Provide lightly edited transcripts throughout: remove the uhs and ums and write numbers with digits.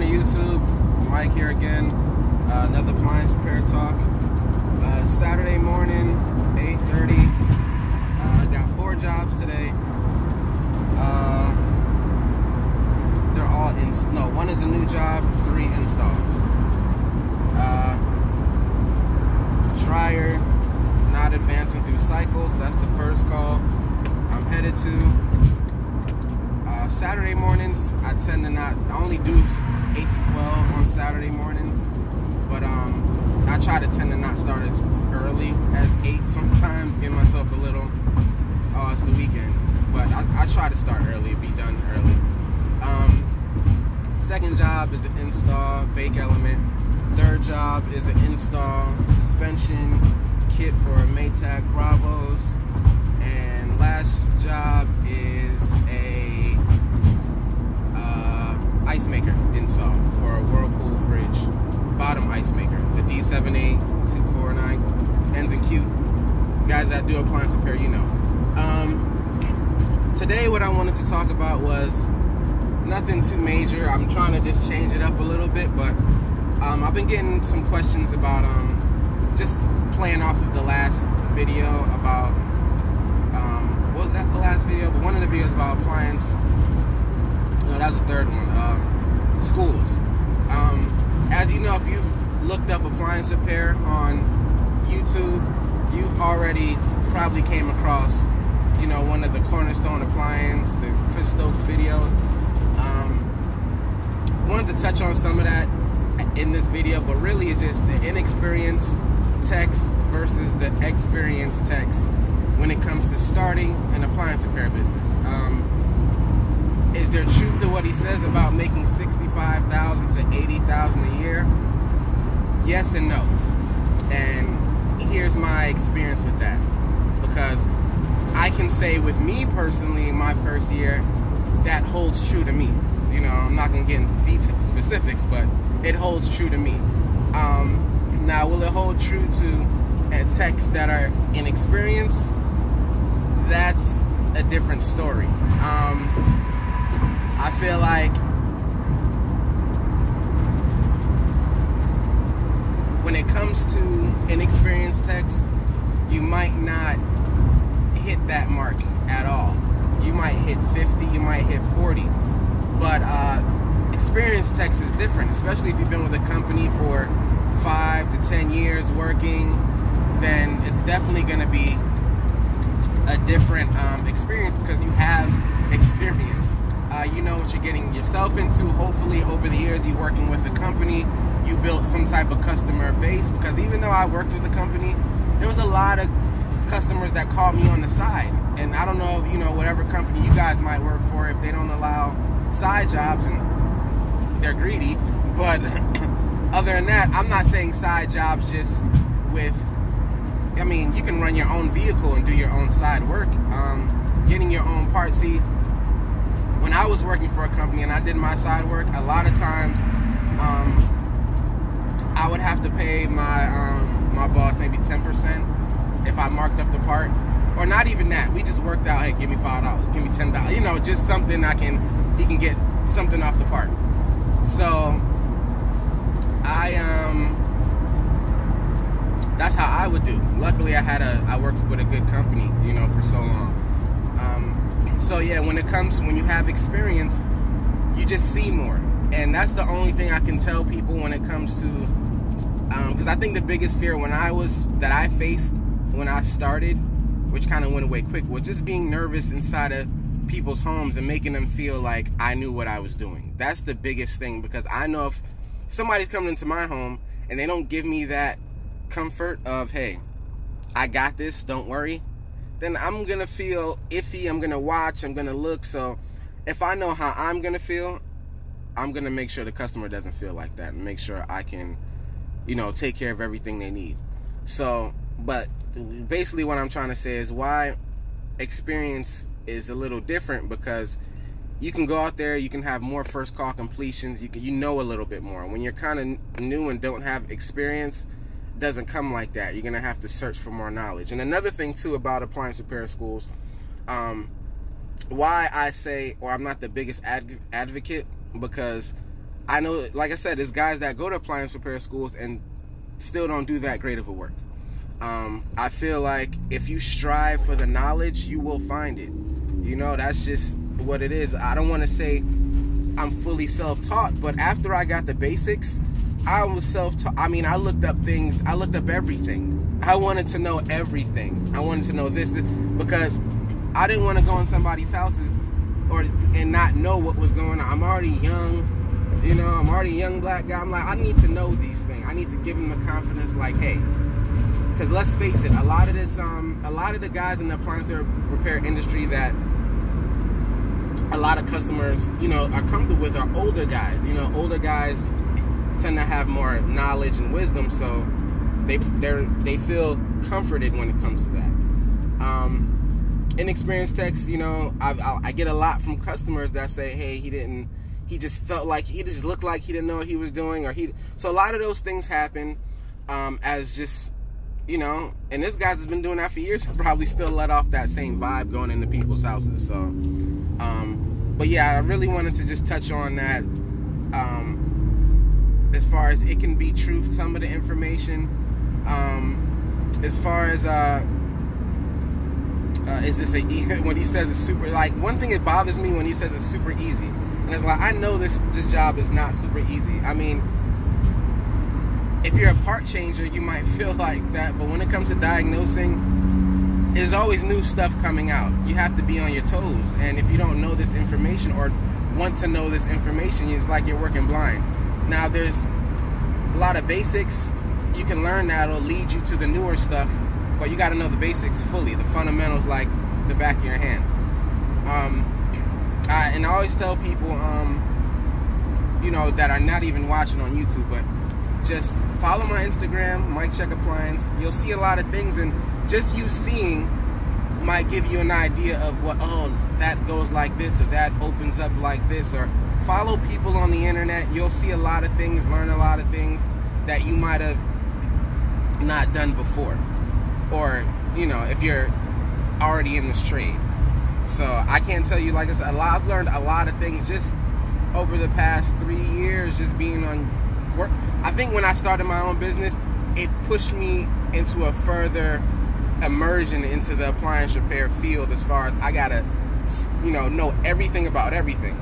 morning, YouTube. Mike here again. Another appliance repair talk. Saturday morning, 8:30. Got 4 jobs today. They're all one is a new job, 3 installs. Dryer not advancing through cycles. That's the first call I'm headed to. Saturday mornings, I tend to I only do 8 to 12 on Saturday mornings, but I try to tend to not start as early as 8 sometimes, give myself a little, oh, it's the weekend, but I try to start early, be done early. Second job is an install bake element. Third job is an install suspension kit for Maytag Bravos. And last job is a ice maker install for a Whirlpool fridge, bottom ice maker, the D78249, ends in Q. Guys that do appliance repair, you know. Today what I wanted to talk about was nothing too major. I'm trying to just change it up a little bit, but I've been getting some questions about just playing off of the last video about what was that, the last video? But one of the videos about appliance. No, that was the third one. Schools. As you know, if you've looked up appliance repair on YouTube, you've already probably came across, you know, one of the Cornerstone Appliance, the Chris Stokes video. Wanted to touch on some of that in this video, but really it's just the inexperienced techs versus the experienced techs when it comes to starting an appliance repair business. Is there truth to what he says about making $65,000 to $80,000 a year? Yes and no. And here's my experience with that. Because I can say with me personally, in my first year, that holds true to me. You know, I'm not going to get into detail specifics, but it holds true to me. Now, will it hold true to techs that are inexperienced? That's a different story. I feel like when it comes to inexperienced techs, you might not hit that mark at all. You might hit 50, you might hit 40. But experienced techs is different, especially if you've been with a company for 5 to 10 years working, then it's definitely going to be a different experience because you have experience. You know what you're getting yourself into. Hopefully over the years you're working with a company, you built some type of customer base, because even though I worked with a company, there was a lot of customers that called me on the side. And I don't know, you know, whatever company you guys might work for, if they don't allow side jobs, and they're greedy, but other than that, I'm not saying side jobs just with, I mean, you can run your own vehicle and do your own side work, getting your own parts. See, when I was working for a company and I did my side work, a lot of times I would have to pay my my boss maybe 10% if I marked up the part, or not even that. We just worked out, hey, give me $5, give me $10, you know, just something he can get something off the part. So that's how I would do. Luckily I worked with a good company, you know, for so long. So yeah, when you have experience, you just see more. And that's the only thing I can tell people when it comes to, because I think the biggest fear that I faced when I started, which kind of went away quick, was just being nervous inside of people's homes and making them feel like I knew what I was doing. That's the biggest thing, because I know if somebody's coming into my home and they don't give me that comfort of, hey, I got this, don't worry, then I'm gonna feel iffy. I'm gonna watch, I'm gonna look. So if I know how I'm gonna feel, I'm gonna make sure the customer doesn't feel like that, and make sure I can, you know, take care of everything they need. So, but basically what I'm trying to say is why experience is a little different, because you can go out there, you can have more first call completions, you know a little bit more. When you're kind of new and don't have experience, it doesn't come like that. You're gonna have to search for more knowledge. And another thing too about appliance repair schools, why I say, or I'm not the biggest advocate, because I know, like I said, there's guys that go to appliance repair schools and still don't do that great of a work. I feel like if you strive for the knowledge, you will find it. You know, that's just what it is. I don't want to say I'm fully self-taught, but after I got the basics, I was self-taught. I mean, I looked up things. I looked up everything. I wanted to know everything. I wanted to know this because I didn't want to go in somebody's houses and not know what was going on. I'm already young, you know. I'm already a young black guy. I'm like, I need to know these things. I need to give them the confidence, like, hey, because let's face it, a lot of the guys in the appliance repair industry that a lot of customers, you know, are comfortable with are older guys. You know, older guys tend to have more knowledge and wisdom, so they feel comforted when it comes to that. Inexperienced techs, you know, I get a lot from customers that say, hey, he just felt like, he just looked like he didn't know what he was doing, so a lot of those things happen, as just, you know, and this guy's been doing that for years, probably still let off that same vibe going into people's houses. So, but yeah, I really wanted to just touch on that, as far as it can be truth, some of the information, as far as, is this when he says it's super, like, one thing that bothers me when he says it's super easy, and it's like, I know this job is not super easy. I mean, if you're a part changer, you might feel like that, but when it comes to diagnosing, there's always new stuff coming out. You have to be on your toes, and if you don't know this information or want to know this information, it's like you're working blind. Now, there's a lot of basics you can learn that'll lead you to the newer stuff, but you got to know the basics fully, the fundamentals like the back of your hand. And I always tell people, you know, that are not even watching on YouTube, but just follow my Instagram, Mike Check Appliance. You'll see a lot of things, and just you seeing might give you an idea of what, oh, that goes like this, or that opens up like this, or follow people on the internet. You'll see a lot of things, learn a lot of things that you might have not done before, or, you know, if you're already in this trade. So I can't tell you, like I said, I've learned a lot of things just over the past 3 years, just being on work. I think when I started my own business, it pushed me into a further immersion into the appliance repair field, as far as I gotta, you know everything about everything.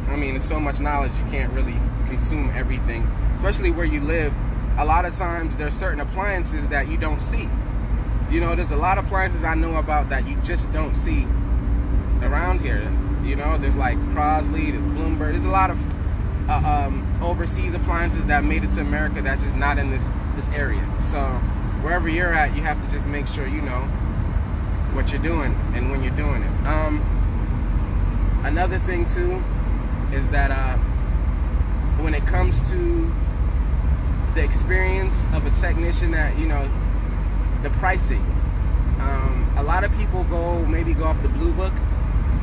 I mean, there's so much knowledge, you can't really consume everything, especially where you live. A lot of times there's certain appliances that you don't see. You know, there's a lot of appliances I know about that you just don't see around here. You know, there's like Crosley, there's Bloomberg, there's a lot of overseas appliances that made it to America that's just not in this area. So wherever you're at, you have to just make sure you know what you're doing and when you're doing it. Another thing too is that when it comes to the experience of a technician, that, you know, the pricing, a lot of people maybe go off the Blue Book.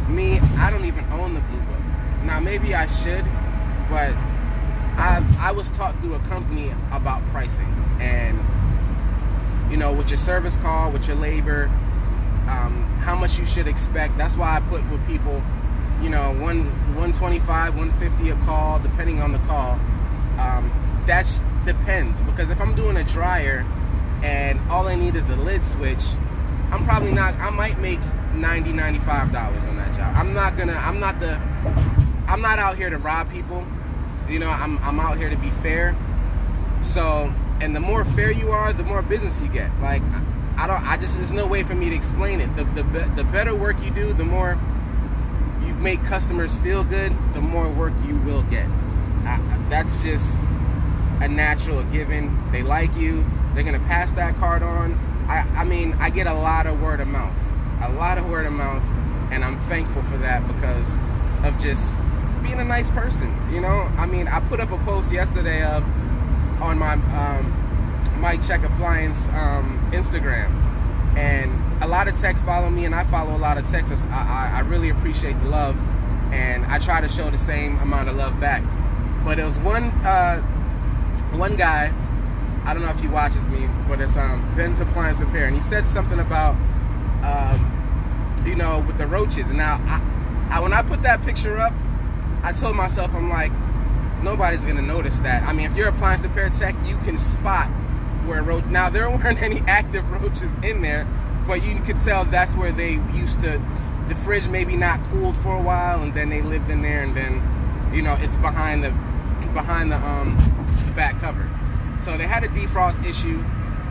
Me, I don't even own the Blue Book. Now maybe I should, but I was taught through a company about pricing, and, you know, with your service call, with your labor, how much you should expect. That's why I put with people, you know, $125, $150 a call, depending on the call. That's depends, because if I'm doing a dryer and all I need is a lid switch, I might make $90, $95 on that job. I'm not out here to rob people. You know, I'm out here to be fair. So, and the more fair you are, the more business you get. Like, there's no way for me to explain it. The better work you do, the more you make customers feel good, the more work you will get. That's just a natural given. They like you, they're gonna pass that card on. I mean, I get a lot of word of mouth, and I'm thankful for that because of just being a nice person, you know. I mean, I put up a post yesterday on my Mike Check Appliance Instagram, and a lot of techs follow me, and I follow a lot of techs. I really appreciate the love, and I try to show the same amount of love back. But there was one guy, I don't know if he watches me, but it's Ben's Appliance Repair, and he said something about you know, with the roaches. And now when I put that picture up, I told myself, I'm like, nobody's gonna notice that. I mean, if you're appliance repair tech, you can spot where now there weren't any active roaches in there, but you could tell that's where they used to. The fridge maybe not cooled for a while, and then they lived in there, and then, you know, it's behind the back cover. So they had a defrost issue.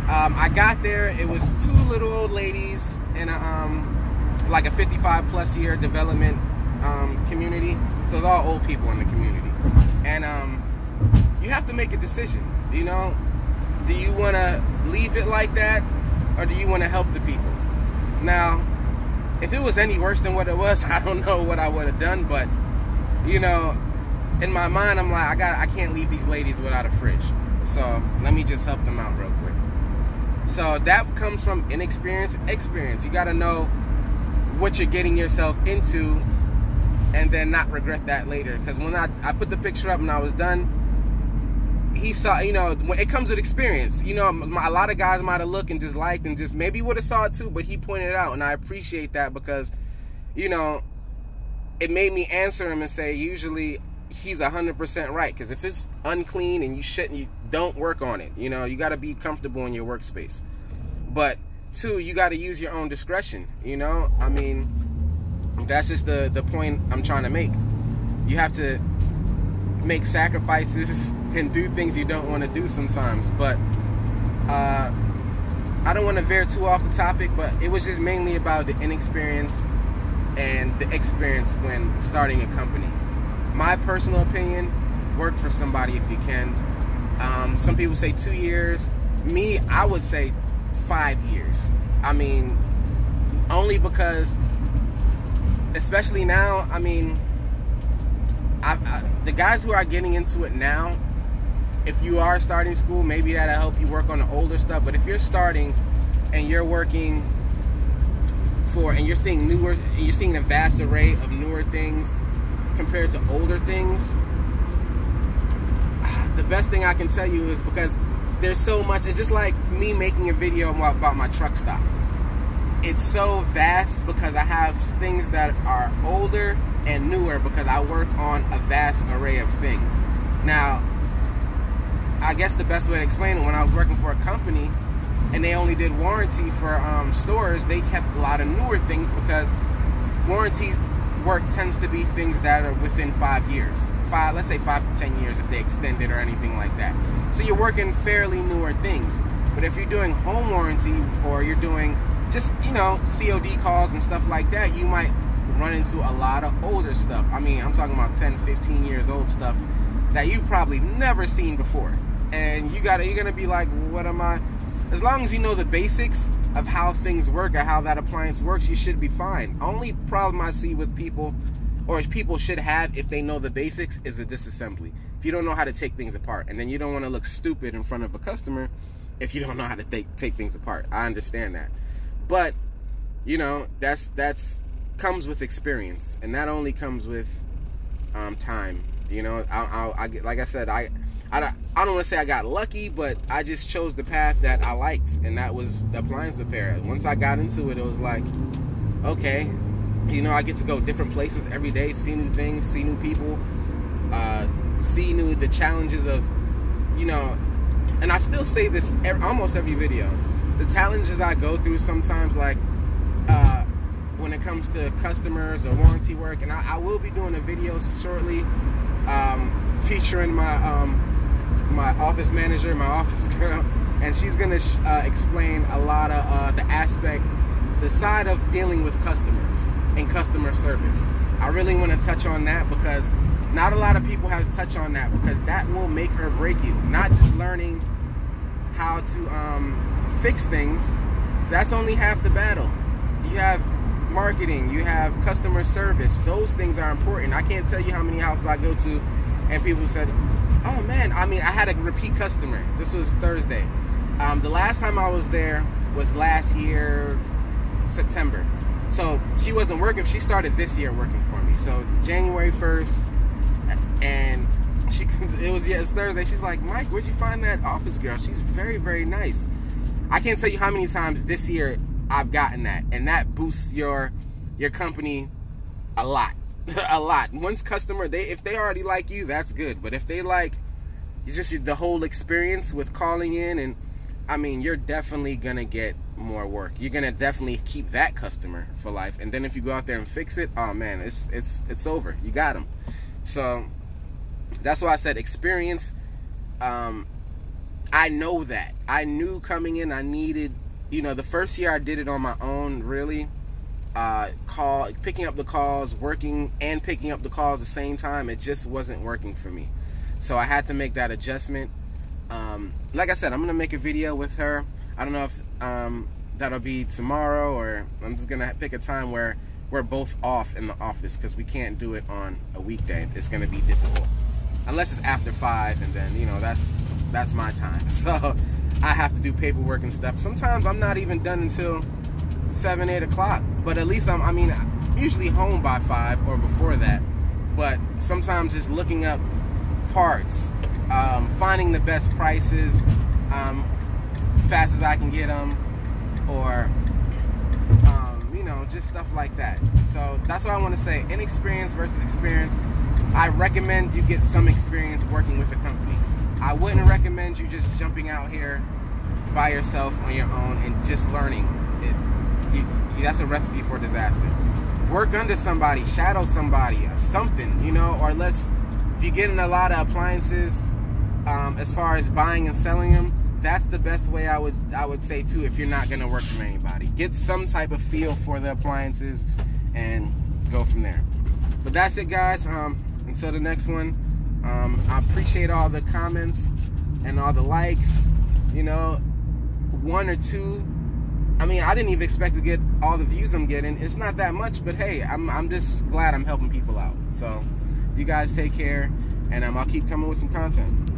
I got there, it was two little old ladies in a like a 55+ year development community. So it's all old people in the community, and you have to make a decision. You know, do you want to leave it like that, or do you want to help the people? Now, if it was any worse than what it was, I don't know what I would have done, but, you know, in my mind, I'm like, I can't leave these ladies without a fridge. So let me just help them out real quick. So that comes from inexperience, experience. You got to know what you're getting yourself into, and then not regret that later. Because when I put the picture up and I was done, he saw, you know, when it comes with experience, you know, a lot of guys might have looked and disliked and just maybe would have saw it too, but he pointed it out, and I appreciate that, because, you know, it made me answer him and say, usually he's 100% right, because if it's unclean and you don't work on it. You know, you got to be comfortable in your workspace. But two, you got to use your own discretion. You know, I mean, that's just the point I'm trying to make. You have to make sacrifices and do things you don't want to do sometimes. But I don't want to veer too off the topic, but it was just mainly about the inexperience and the experience when starting a company. My personal opinion, work for somebody if you can. Some people say 2 years. Me, I would say 5 years. I mean, only because, especially now, I mean, the guys who are getting into it now, if you are starting school, maybe that'll help you work on the older stuff. But if you're starting and you're working and you're seeing a vast array of newer things compared to older things, the best thing I can tell you is, because there's so much, it's just like me making a video about my truck stop. It's so vast because I have things that are older and newer, because I work on a vast array of things. Now, I guess the best way to explain it, when I was working for a company and they only did warranty for stores, they kept a lot of newer things, because warranties work tends to be things that are within 5 years. Let's say 5 to 10 years if they extend it or anything like that. So you're working fairly newer things. But if you're doing home warranty, or you're doing just, you know, COD calls and stuff like that, you might run into a lot of older stuff. I mean, I'm talking about 10, 15 years old stuff that you've probably never seen before. And you're gonna be like, what am I? As long as you know the basics of how things work or how that appliance works, you should be fine. Only problem I see with people, or people should have if they know the basics, is the disassembly. If you don't know how to take things apart, and then you don't want to look stupid in front of a customer if you don't know how to take things apart. I understand that. But, you know, that's comes with experience, and that only comes with time. You know, like I said, I don't want to say I got lucky, but I just chose the path that I liked, and that was the appliance repair. Once I got into it, it was like, okay, you know, I get to go different places every day, see new things, see new people, see the challenges of, you know, and I still say this almost every video, the challenges I go through sometimes, like when it comes to customers or warranty work. And I will be doing a video shortly featuring my office manager, my office girl, and she's gonna explain a lot of the side of dealing with customers and customer service. I really want to touch on that, because not a lot of people have touched on that, because that will make or break you. Not just learning how to fix things, that's only half the battle. You have marketing, you have customer service. Those things are important. I can't tell you how many houses I go to and people said, oh man, I mean, I had a repeat customer. This was Thursday. The last time I was there was last year, September. So she wasn't working. She started this year working for me. So January 1st, and it's Thursday. She's like, Mike, where'd you find that office girl? She's very, very nice. I can't tell you how many times this year I've gotten that, and that boosts your company a lot. A lot. Once customer, if they already like you, that's good. But if they like, it's just the whole experience with calling in, and I mean, you're definitely gonna get more work. You're gonna definitely keep that customer for life. And then if you go out there and fix it, oh man, it's over. You got them. So that's why I said experience. I know that. I knew coming in, I needed, the first year I did it on my own, really. Picking up the calls, working and picking up the calls at the same time, it just wasn't working for me. So I had to make that adjustment. Like I said, I'm gonna make a video with her. I don't know if that'll be tomorrow, or I'm just gonna pick a time where we're both off in the office, because we can't do it on a weekday. It's gonna be difficult unless it's after 5, and then that's my time. So I have to do paperwork and stuff. Sometimes I'm not even done until 7, 8 o'clock, but at least I'm usually home by 5 or before that. But sometimes just looking up parts, finding the best prices, fast as I can get them, or just stuff like that. So that's what I want to say. Inexperienced versus experienced. I recommend you get some experience working with a company. I wouldn't recommend you just jumping out here by yourself on your own and just learning it. That's a recipe for disaster. Work under somebody, shadow somebody, something, or if you're getting a lot of appliances, as far as buying and selling them, that's the best way I would say too. If you're not going to work from anybody, get some type of feel for the appliances and go from there. But that's it, guys. Until the next one, I appreciate all the comments and all the likes. 1 or 2. I mean, I didn't even expect to get all the views I'm getting. It's not that much, but hey, I'm just glad I'm helping people out. So you guys take care, and I'll keep coming with some content.